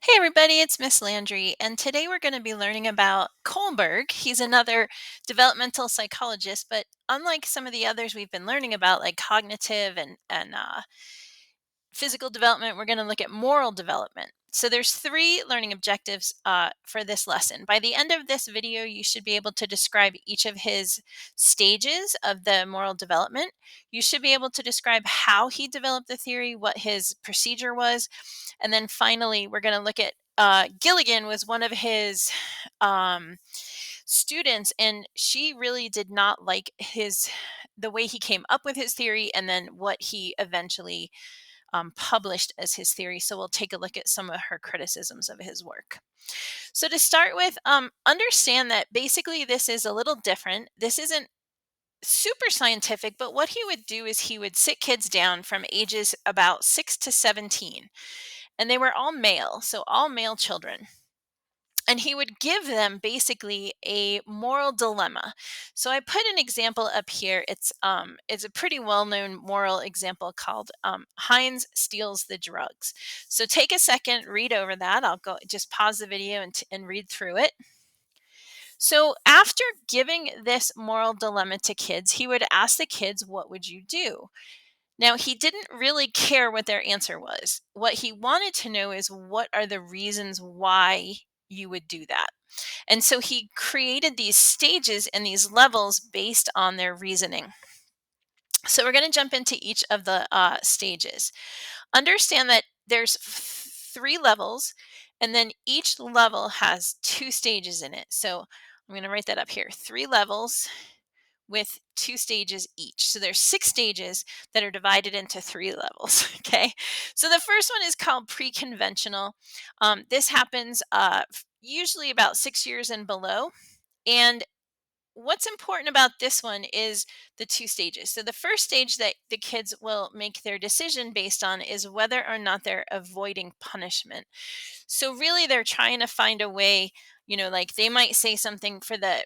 Hey everybody, it's Miss Landry, and today we're going to be learning about Kohlberg. He's another developmental psychologist, but unlike some of the others we've been learning about, like cognitive and physical development, we're going to look at moral development. So there's three learning objectives for this lesson. By the end of this video, you should be able to describe each of his stages of the moral development. You should be able to describe how he developed the theory, what his procedure was, and then finally, we're going to look at Gilligan was one of his um, students, and she really did not like the way he came up with his theory, and then what he eventually published as his theory. So we'll take a look at some of her criticisms of his work. So to start with, understand that basically this is a little different. This isn't super scientific, but what he would do is he would sit kids down from ages about 6 to 17, and they were all male, so all male children. And he would give them basically a moral dilemma. So I put an example up here. It's a pretty well-known moral example called Heinz steals the drugs. So take a second, read over that. I'll go just pause the video and read through it. So after giving this moral dilemma to kids, he would ask the kids, "What would you do?" Now, he didn't really care what their answer was. What he wanted to know is, what are the reasons why you would do that? And so he created these stages and these levels based on their reasoning. So we're going to jump into each of the stages. Understand that there's three levels, and then each level has two stages in it. So I'm going to write that up here. Three levels with two stages each. So there's six stages that are divided into three levels. Okay. So the first one is called pre-conventional. This happens usually about 6 years and below. And what's important about this one is the two stages. So the first stage that the kids will make their decision based on is whether or not they're avoiding punishment. So really they're trying to find a way, like they might say something for the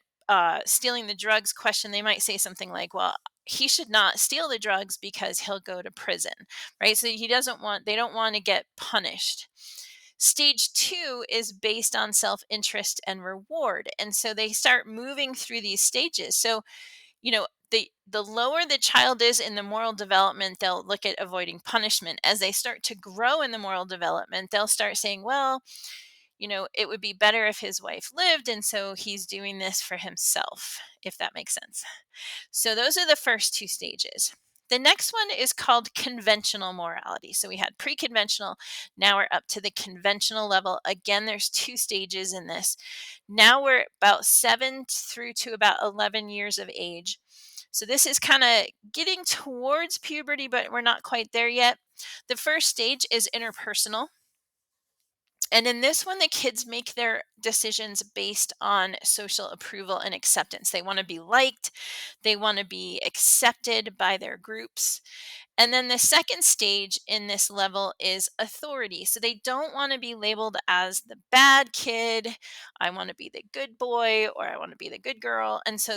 stealing the drugs question. They might say something like, well, he should not steal the drugs because he'll go to prison, right? So they don't want to get punished. Stage two is based on self interest and reward. And so they start moving through these stages. So, the lower the child is in the moral development, they'll look at avoiding punishment. As they start to grow in the moral development, they'll start saying, well, it would be better if his wife lived. And so he's doing this for himself, if that makes sense. So those are the first two stages. The next one is called conventional morality. So we had pre-conventional, now we're up to the conventional level. Again, there's two stages in this. Now we're about 7 through to about 11 years of age. So this is kind of getting towards puberty, but we're not quite there yet. The first stage is interpersonal. And in this one, the kids make their decisions based on social approval and acceptance. They want to be liked, they want to be accepted by their groups. And then the second stage in this level is authority. So they don't want to be labeled as the bad kid. I want to be the good boy, or I want to be the good girl. And so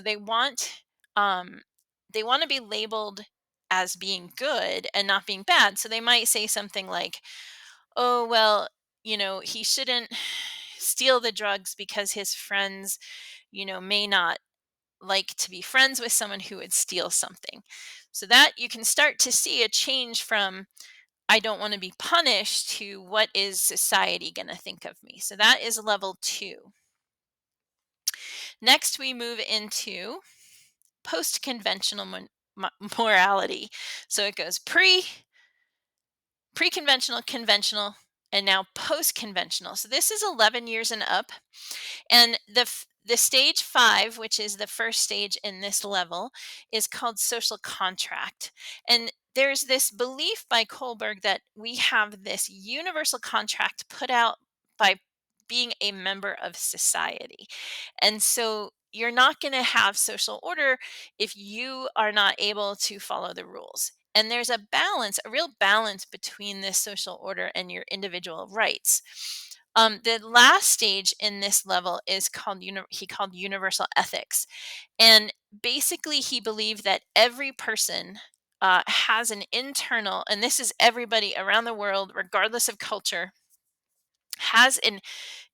um they want to be labeled as being good and not being bad. So they might say something like, "Oh, well, he shouldn't steal the drugs because his friends, may not like to be friends with someone who would steal something." So that you can start to see a change from "I don't want to be punished" to "what is society going to think of me?" So that is level 2. Next, we move into post-conventional morality. So it goes pre-conventional, conventional, and now post-conventional. So this is 11 years and up. And the stage 5, which is the first stage in this level, is called social contract. And there's this belief by Kohlberg that we have this universal contract put out by being a member of society. And so you're not going to have social order if you are not able to follow the rules. And there's a balance, a real balance between this social order and your individual rights. The last stage in this level is called he called universal ethics, and basically he believed that every person has an internal, and this is everybody around the world, regardless of culture, has an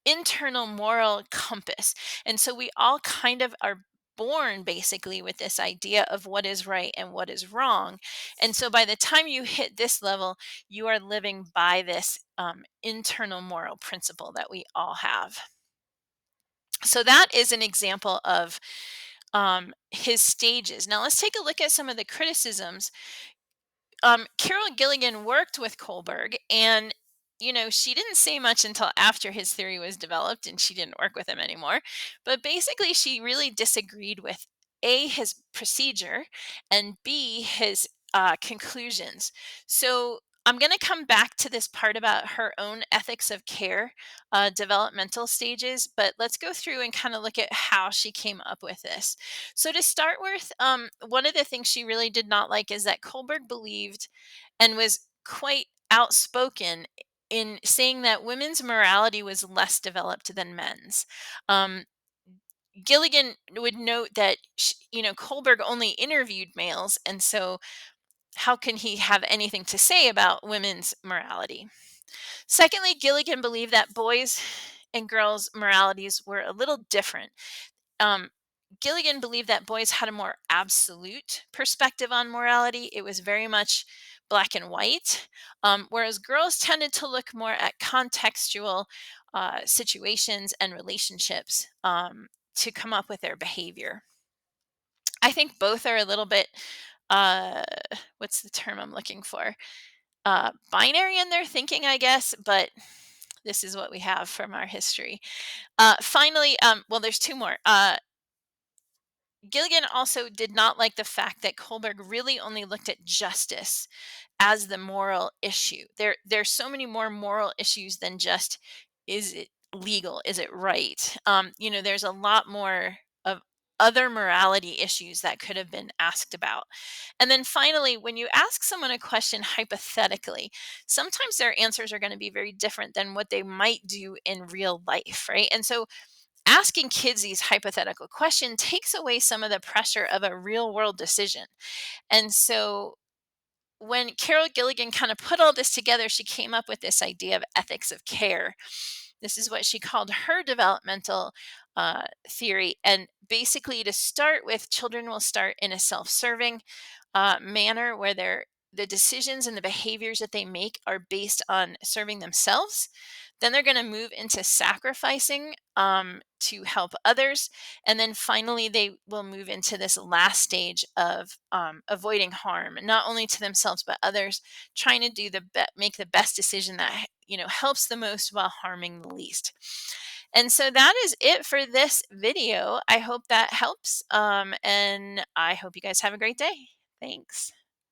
internal moral compass. And so we all kind of are born basically with this idea of what is right and what is wrong. And so by the time you hit this level, you are living by this internal moral principle that we all have. So that is an example of his stages. Now let's take a look at some of the criticisms. Carol Gilligan worked with Kohlberg, and she didn't say much until after his theory was developed, and she didn't work with him anymore. But basically, she really disagreed with A, his procedure, and B, his conclusions. So I'm going to come back to this part about her own ethics of care, developmental stages, but let's go through and kind of look at how she came up with this. So to start with, one of the things she really did not like is that Kohlberg believed and was quite outspoken in saying that women's morality was less developed than men's. Um, Gilligan would note that Kohlberg only interviewed males, and so how can he have anything to say about women's morality? Secondly, Gilligan believed that boys and girls' moralities were a little different. um, Gilligan believed that boys had a more absolute perspective on morality. It was very much black and white, whereas girls tended to look more at contextual situations and relationships to come up with their behavior. I think both are a little bit, uh, what's the term I'm looking for? Binary in their thinking, I guess, but this is what we have from our history. Finally, well, there's two more. Gilligan also did not like the fact that Kohlberg really only looked at justice as the moral issue. There's so many more moral issues than just, is it legal? Is it right? There's a lot more of other morality issues that could have been asked about. And then finally, when you ask someone a question hypothetically, sometimes their answers are going to be very different than what they might do in real life, right? And so asking kids these hypothetical questions takes away some of the pressure of a real world decision. And so when Carol Gilligan kind of put all this together, she came up with this idea of ethics of care. This is what she called her developmental theory. And basically, to start with, children will start in a self serving manner where the decisions and the behaviors that they make are based on serving themselves. Then they're going to move into sacrificing to help others. And then finally, they will move into this last stage of avoiding harm, not only to themselves, but others, trying to make the best decision that helps the most while harming the least. And so that is it for this video. I hope that helps. And I hope you guys have a great day. Thanks.